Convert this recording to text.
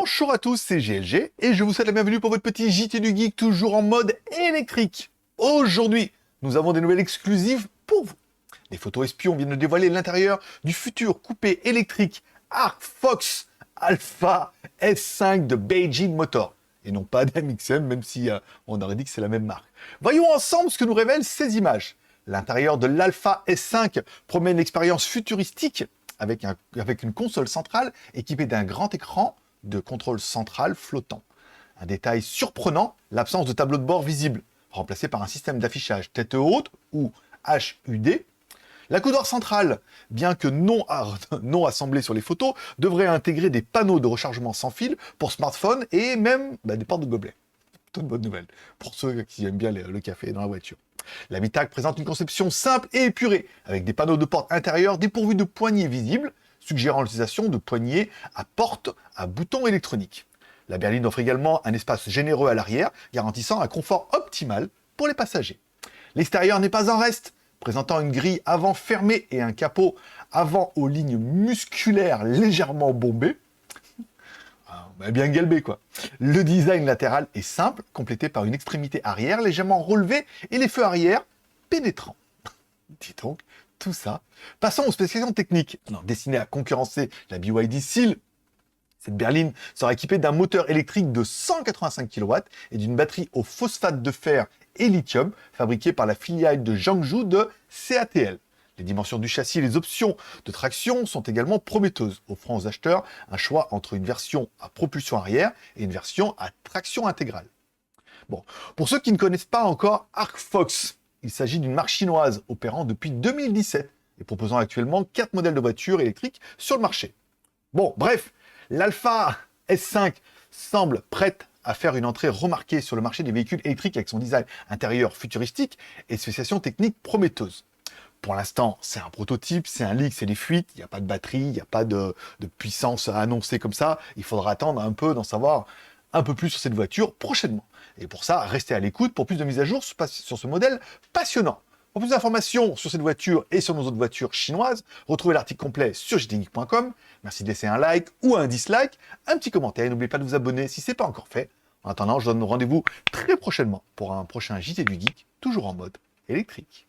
Bonjour à tous, c'est GLG et je vous souhaite la bienvenue pour votre petit JT du Geek, toujours en mode électrique. Aujourd'hui, nous avons des nouvelles exclusives pour vous. Des photos espions viennent de dévoiler l'intérieur du futur coupé électrique Arcfox Alpha S5 de Beijing Motor. Et non pas d'MXM, même si on aurait dit que c'est la même marque. Voyons ensemble ce que nous révèlent ces images. L'intérieur de l'Alpha S5 promet une expérience futuristique avec une console centrale équipée d'un grand écran de contrôle central flottant. Un détail surprenant, l'absence de tableau de bord visible, remplacé par un système d'affichage tête haute ou HUD. La coudoir centrale, bien que non assemblée sur les photos, devrait intégrer des panneaux de rechargement sans fil pour smartphone et même des portes de gobelets. Plutôt une bonne nouvelle pour ceux qui aiment bien le café dans la voiture. L'habitacle présente une conception simple et épurée, avec des panneaux de porte intérieure dépourvus de poignées visibles, suggérant l'utilisation de poignées à porte à boutons électroniques. La berline offre également un espace généreux à l'arrière, garantissant un confort optimal pour les passagers. L'extérieur n'est pas en reste, présentant une grille avant fermée et un capot avant aux lignes musculaires légèrement bombées. Bien galbé quoi. Le design latéral est simple, complété par une extrémité arrière légèrement relevée et les feux arrière pénétrants. Dis donc, tout ça. Passons aux spécifications techniques. Destinées à concurrencer la BYD Seal, cette berline sera équipée d'un moteur électrique de 185 kW et d'une batterie au phosphate de fer et lithium fabriquée par la filiale de Jiangsu de CATL. Les dimensions du châssis et les options de traction sont également prometteuses, offrant aux acheteurs un choix entre une version à propulsion arrière et une version à traction intégrale. Bon, pour ceux qui ne connaissent pas encore Arcfox, il s'agit d'une marque chinoise opérant depuis 2017 et proposant actuellement 4 modèles de voitures électriques sur le marché. Bon, bref, l'Alpha S5 semble prête à faire une entrée remarquée sur le marché des véhicules électriques avec son design intérieur futuristique et spécifications techniques prometteuses. Pour l'instant, c'est un prototype, c'est un leak, c'est des fuites, il n'y a pas de batterie, il n'y a pas de puissance à annoncer comme ça. Il faudra attendre un peu, d'en savoir un peu plus sur cette voiture prochainement. Et pour ça, restez à l'écoute pour plus de mises à jour sur ce modèle passionnant. Pour plus d'informations sur cette voiture et sur nos autres voitures chinoises, retrouvez l'article complet sur jtgeek.com. Merci de laisser un like ou un dislike, un petit commentaire. N'oubliez pas de vous abonner si ce n'est pas encore fait. En attendant, je donne rendez-vous très prochainement pour un prochain JT du Geek, toujours en mode électrique.